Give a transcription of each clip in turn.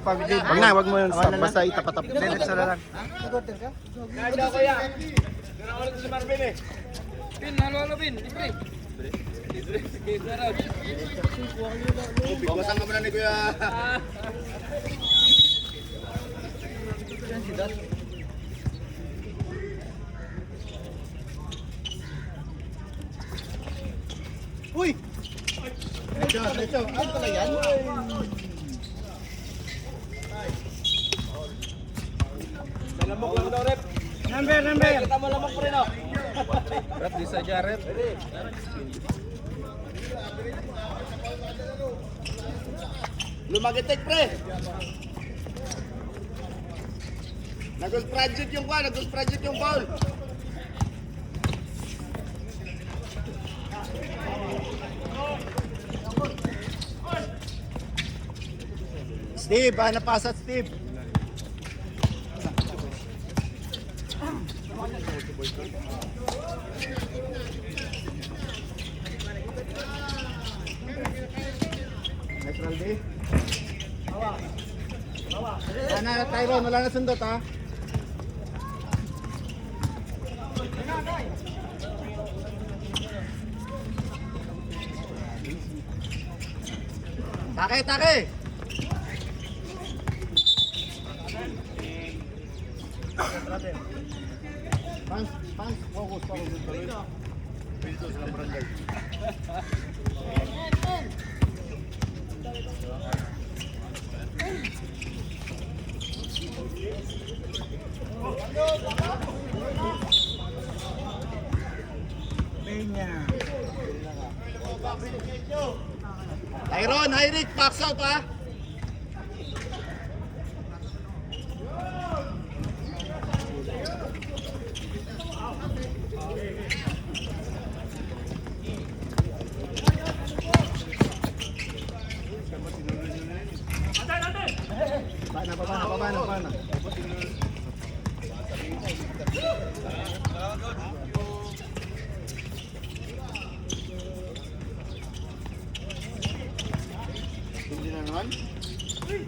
Wag mo yung stop, basta itapat-tap. Diretso na lang. Kaya ko yan. Pero ako si Marvin eh. Bin, halo Bin. Libre. Bawasan ka muna ni Kuya. Uy! Diretso. Ano pala yan? Lamok lang daw, Rep. Number. Kita mo lamok pa rin, oh. Rep, di sa Jared. Lumagitik, pre. Nag-ghost project yung foul. Steve, hanap pasat Steve. Natural D. Wala na Tyrone, wala na sundot ha. Take. Pans, focus. Pinto sa barangay. Tyron, Hyrick, box out ha. Paano? Hindi na naman.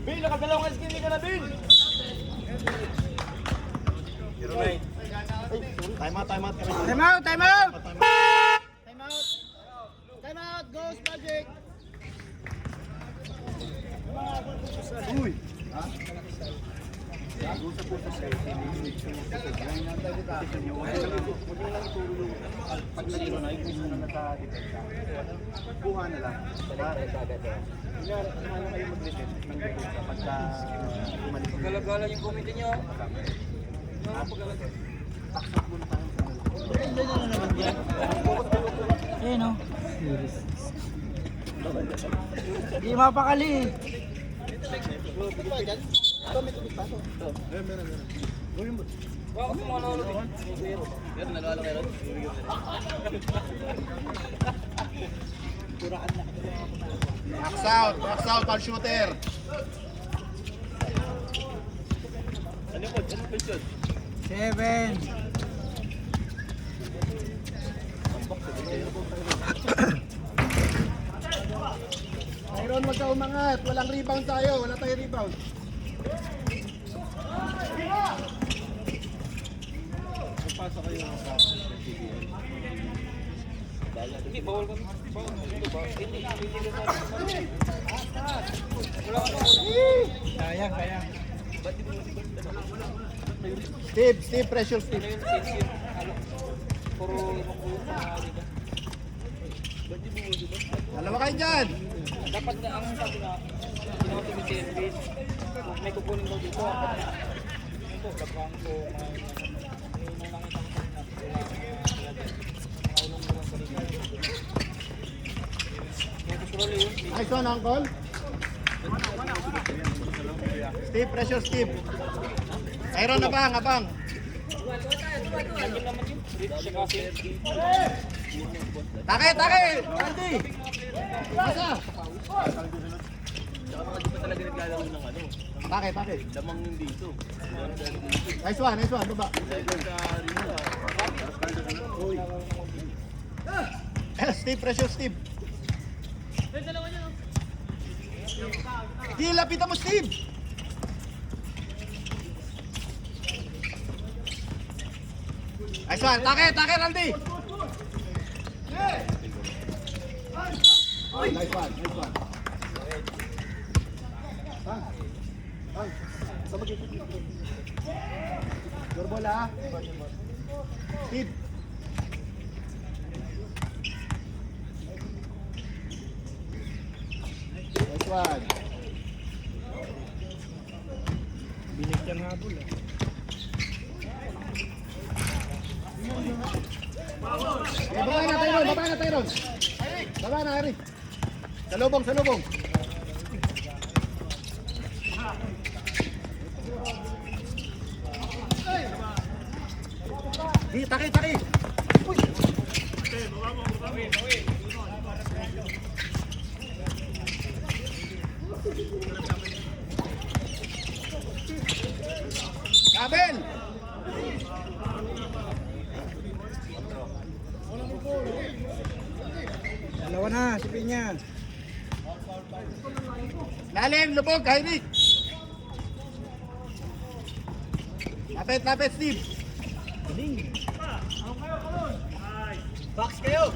Bin, nakadalawang skin ka na, Bin. Time out. Time out. Ghost Magic. Uy. Ha? Usap sa pag nagino na yung gusto na naka-depensa. Buha na lang. Kunyari, ano kayo mag-reset ng depensa pagka umalis. Galagalan yung committee niyo. Taksak muna tayo sa mga. Hindi na naman yan. Eh no. Di mapakali. Bakit mo ano Bin? Meron nalala kayo. Box out, all shooter. Ano po? Ano po yun? 7. Tyron, wag ka umangat. Walang rebound tayo. Wala tayong rebound. Magpasok kayo ng Hindi, bawal kami. Sayang. Steve, pressure Steve. Dalawa kayo dyan. Dapat na ang sabi na ginawa ko si Elvis. May kukunin daw dito. Ito, kapang ko. Nice one, Uncle. Steve, pressure Steve. Tyron, abang. Take! Andy! Masa? Di pa talaga naglalaro ng ano. Take. Lamang dito. Nice one, baba. Steve, pressure Steve. Di, lapitan mo Steve. Nice one. Take, Randy. Nice one. Sa mag-ikot. Your ball ha. Tip. Nice one. Bilis yung habol eh. Baba na, Tyron. Baba na, Eric. Salubong. Di, taki. Kabel! Dalawa na, si Pinya. Lalim, lubog, Eric. Lapit, Steve. Galing. Box kayo!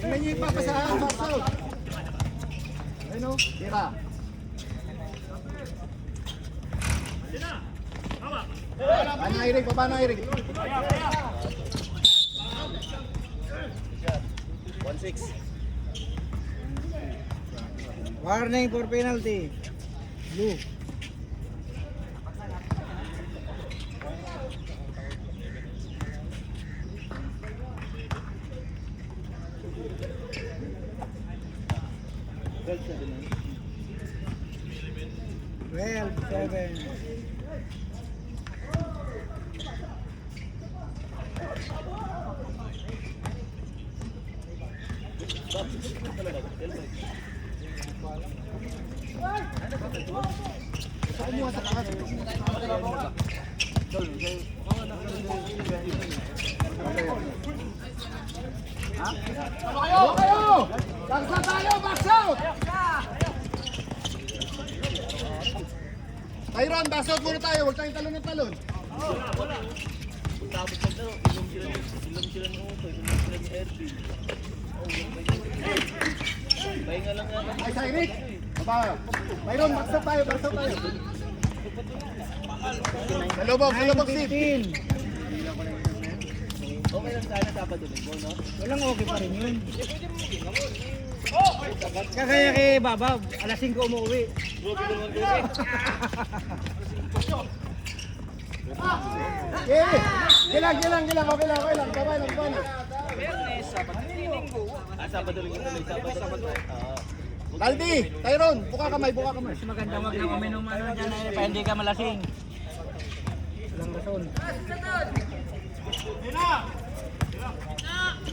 Tingnan niyo yung papasahan, box out. Ayun o, tira. Baba na, Eric. 1-6. Warning for penalty. Blue. Well, 7. Kayo! Baksa tayo, box out! Tyron, box out muna tayo. Huwag tayong talon ng talon. Tapos na daw, ilang sila ng uto, ilang sila ni Erwin. Pahinga lang nga lang. Ay, sa Eric. Baba. Tyron, box out tayo. Salubog, Steve. 15. Okay lang sana dapat Domingo, no? Walang okay pa rin yun. Kaya kay Babab, alas 5 umuwi. Gilang. Okay lang. Baba na. Sabado lang ito, Sabado. Caldi, Tyron, buka kamay. Mas maganda wag na uminom ano dyan eh, para hindi ka malasing. Walang rason.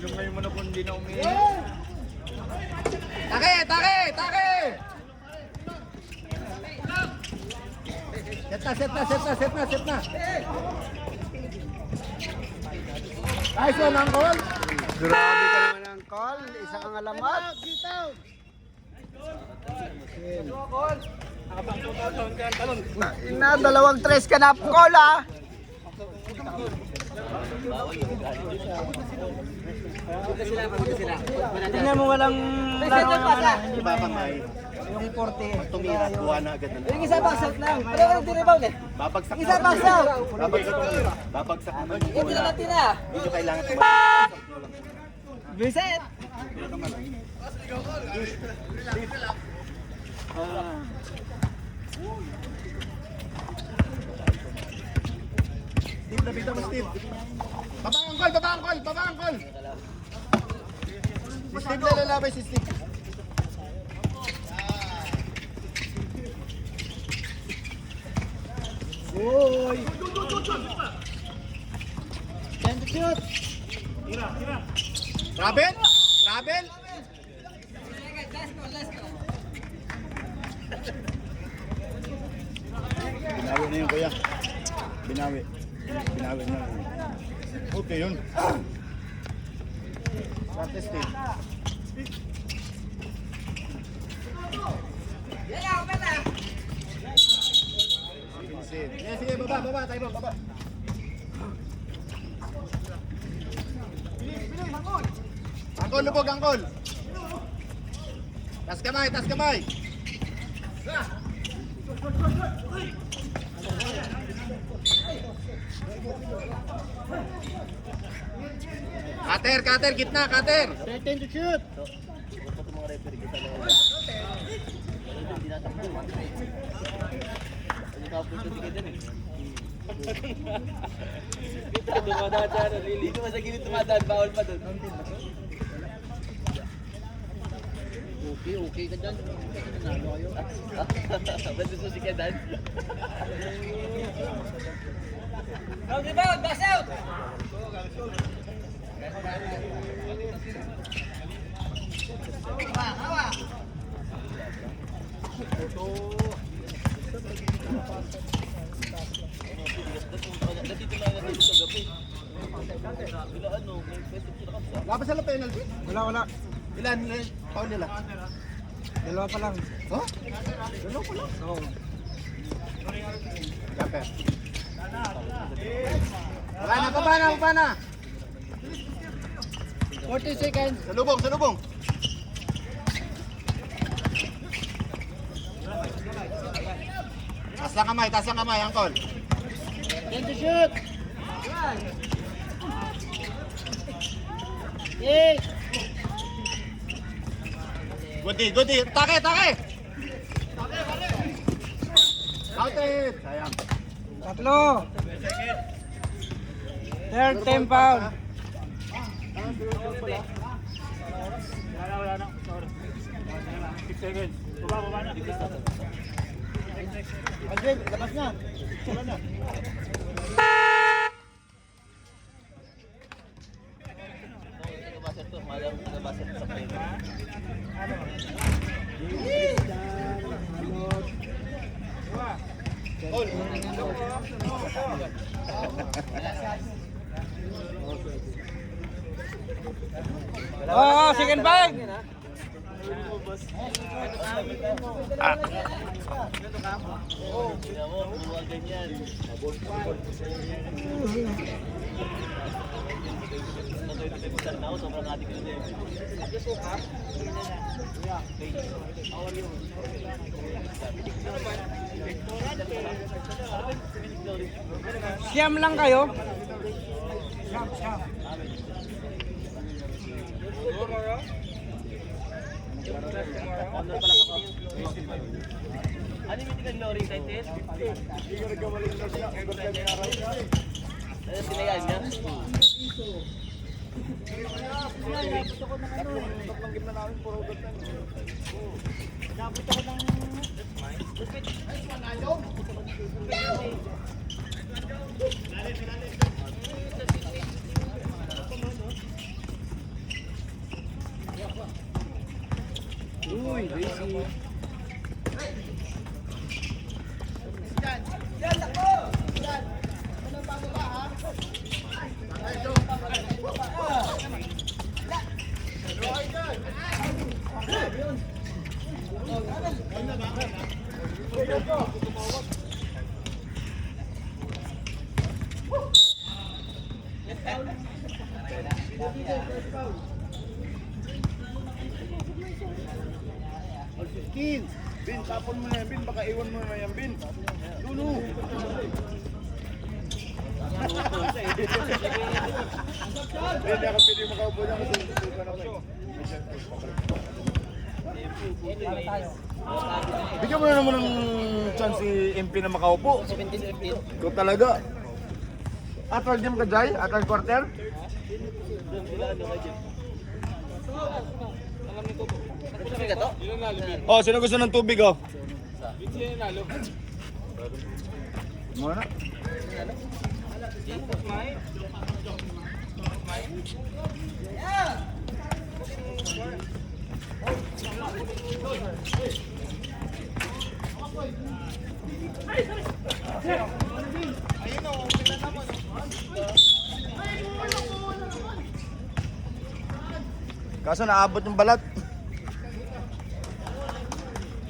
Yung ngayon mo na kung hindi na umiinom. Take! Set na. Nice one, Angkol. Grabe ka naman ang call, isa kang alamat. Ina, 2-3 ka na call ah. Tingnan mo walang hindi ba kamay? Yung 40. Tumira, buha na agad na. Yung isa box out lang. Pero ano din-rebound eh? Babagsak Isa box out. Babagsak naman. Ito na natin ah. Hindi nyo kailangan tumakas. Reset. Steve, nabita mo, Steve. Baba angkol. Si Steve na lalabay, si Steve. Uy. Time to shoot. Rabel. Binawi na yun, kuya. Binawi na. Okay yun. Practice team. Alisin. Sige, baba, tayo baba. Angkol, lubog, angkol. Tas kamay. Cutter, gitna, cutter. Threaten to shoot. Dumadaan dyan, naliligo sa gilid tumadaan, bawal pa doon. Okay ka dyan. Nanalo kayo. Ba't susi ka dan? Round rebound, pass out! Wala pa sila penalty? Wala. Ilan? Paul nila? Dalawa pa lang. Oh? Dalawa pa lang? Oo. Cutter. Wala na. 40 seconds. Salubong. Taas ang kamay, angkol. Threaten to shoot. Yes. Goody. Take! Outed! Sayang. Tatlo. Third time foul. Wala na. Sorry. 6 seconds. Baba na. Aldrin, labas na. Wala na. Second bag. Siyam lang kayo. Siyam. Ano yung mitigan Lori title? Ano sinayan niya? Uy, racing. Bin, tapon mo na yan, Bin. Baka iwan mo na yan, Bin. Lulu. Hindi ako pwede makaupo na kasi susuka na kayo. Bigyan mo na naman ng chance si MP na makaupo. 17-15. Ikaw talaga. Atwag game ka, Jai? Atwag quarter? Nagsabi ka to? Oh, sino gusto ng tubig, oh? Muna. Kaso naabot yung balat.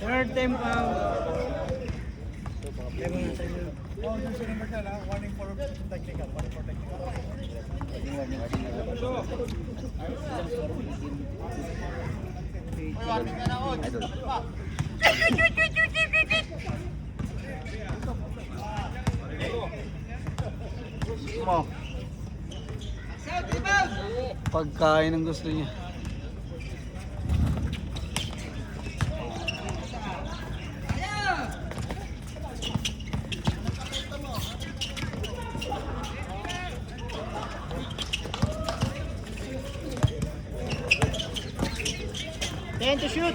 Third time foul. Mo. Pagkain ang gusto niya. Ten to shoot.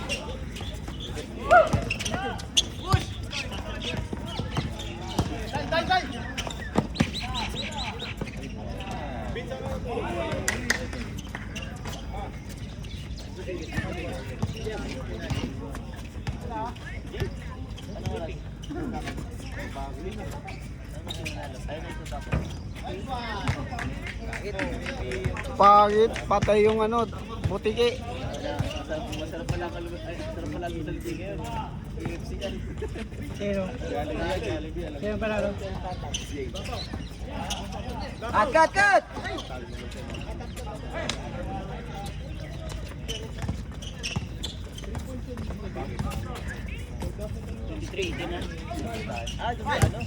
Pagit, patay yung ano, butiki. Masarap pala kalubat. Ay, masarap pala ang saliti ngayon. UFC yan. Sino? Jollibee. Sino panalo? Cut! Ah, doon ba ano?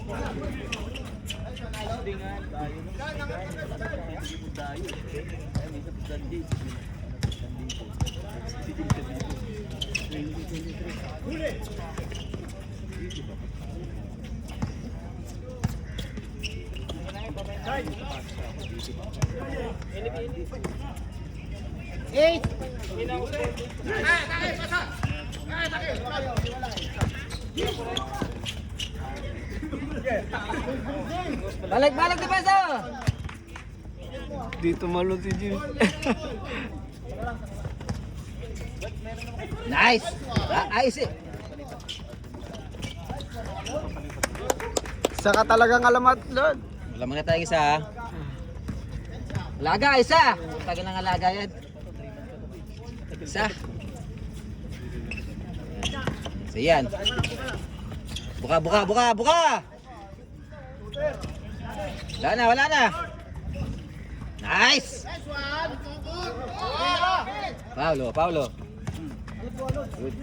Tingan, tayo nung hindi mo tayo. Ay, may isa putan din. Eight. Balik di peso. Dito malo si Jim. Nice. Ayos eh. Saka talagang alamat, Lord. Wala muna tayo isa. Alaga, isa. Tagal ng alaga yan. Isa. So yan. Buka. Wala na. Nice. Paulo. Good.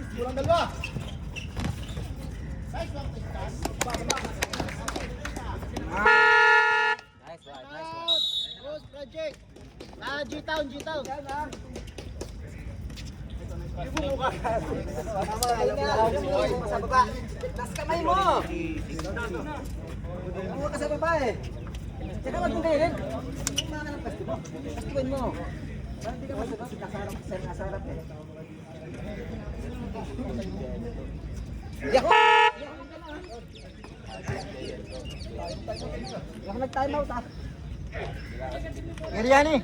Nice one. Good project. G-Town. Sa baba. Tas kamay mo. Huwag ka sa baba eh. Tsaka wag mong ganyan. Mga ka ng pastibo. Pastibuin mo. Parang hindi ka masunod. Kasarap eh. Yako! Yako nag-time out ah. Geriani.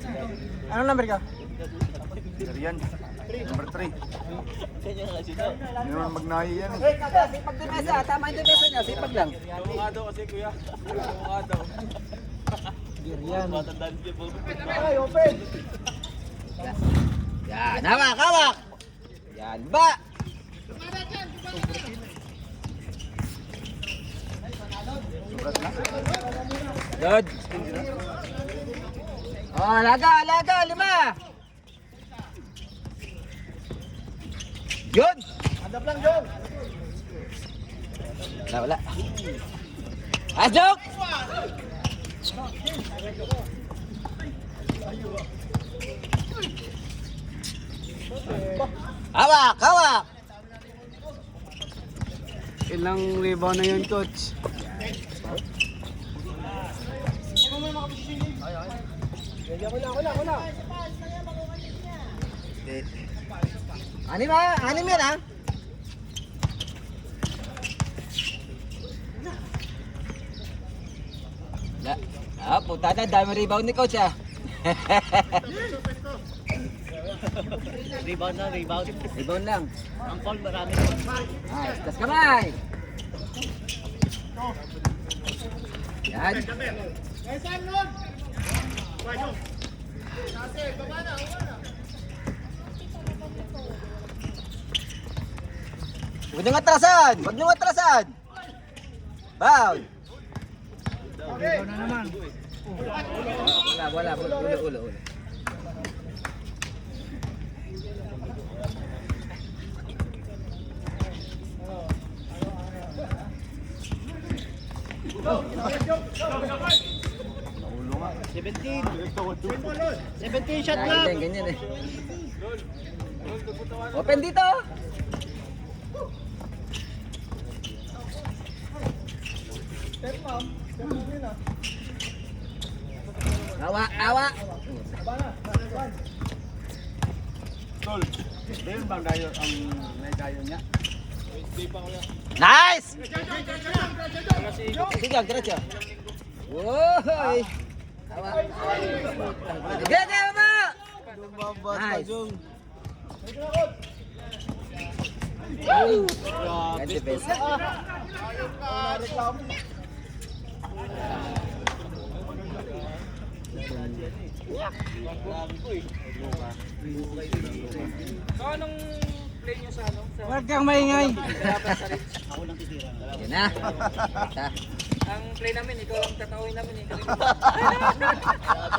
Anong number ka? Yan. Number 3. Hindi naman magnahi yan eh. Eh, kada, sipag din mesa. Tama yung mesa niya. Sipag lang. Mukha daw kasi kuya. Mukha daw. Geriani. Matandaan siya po. Ay, open. Yan, hawak. Yan ba? Good. Oh, alaga, 5. Yun. Andap lang, Jong. Wala. Asok! Hawak! Ilang rebound na yun, coach? Wala. Anim yan ha? Puta na, dami rebound ni coach ah. Rebound na, rebound. Rebound lang. Ang call marami. Nice, tas kamay. Yan. Huwag niyong atrasan! Foul! Ikaw na naman. Wala. Ulo. Naulo nga. 17 shot lang. Ganyan eh. Open dito! Awa! Tol, dahil bang dayo ang naidayo niya? Nice! Sige, diretso. Woy! Awa. Ganyan mo! Nice. Good defense. So, anong play nyo sa ano? Huwag kang maingay. Yan na. Ang play namin, ikaw lang tatawin namin eh.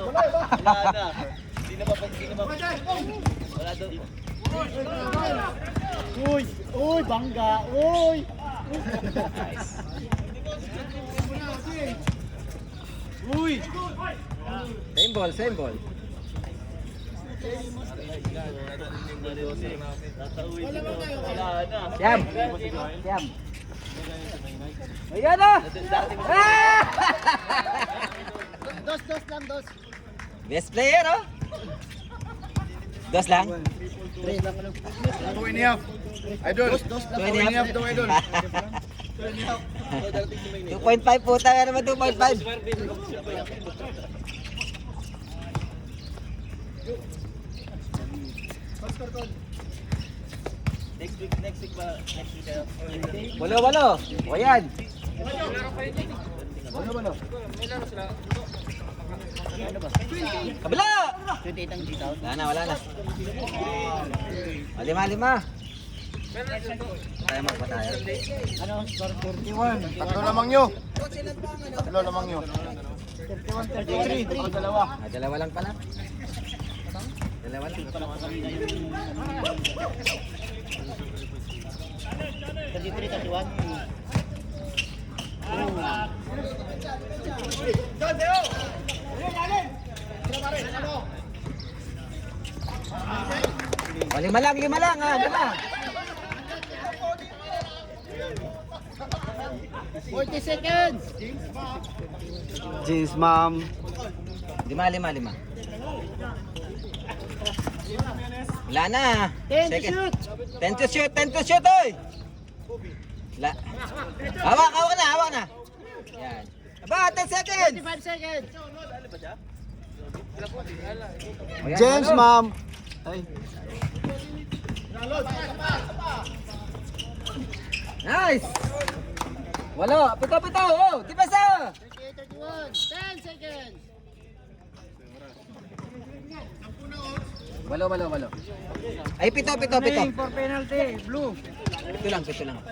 Wala na. Hindi na wala doon. Uy, bangga. Uy. Uy. Same ball. Wala na. Siam. Ayan na! Dos lang. Best player, oh? Dos lang? 2.5. Idol. 2.5 daw, idol. 2.5 puta nga naman, 2.5. Next week ba? Walo. O yan. Walo. May laro sila. Kabila! 28 ang dito. Wala na. Lima. Pero Tayo magpatayo. ano, score 41. Tatlo lamang nyo. Dalawa. Dalawa lang pala. Dalawa lang. 31. O, lima lang, ha? Lima. 40 seconds. Jeans, ma'am. Lima. Wala na. 10 to shoot, oy! Hawak na. Yan. Aba, 10 seconds! 5 seconds. O, yan, James, walo. ma'am. Ay. Nice! Walo, pito, oh! Dipasa! 31. 10 seconds. Walo. Ay, pito. Playing for penalty. Blue. Pito lang.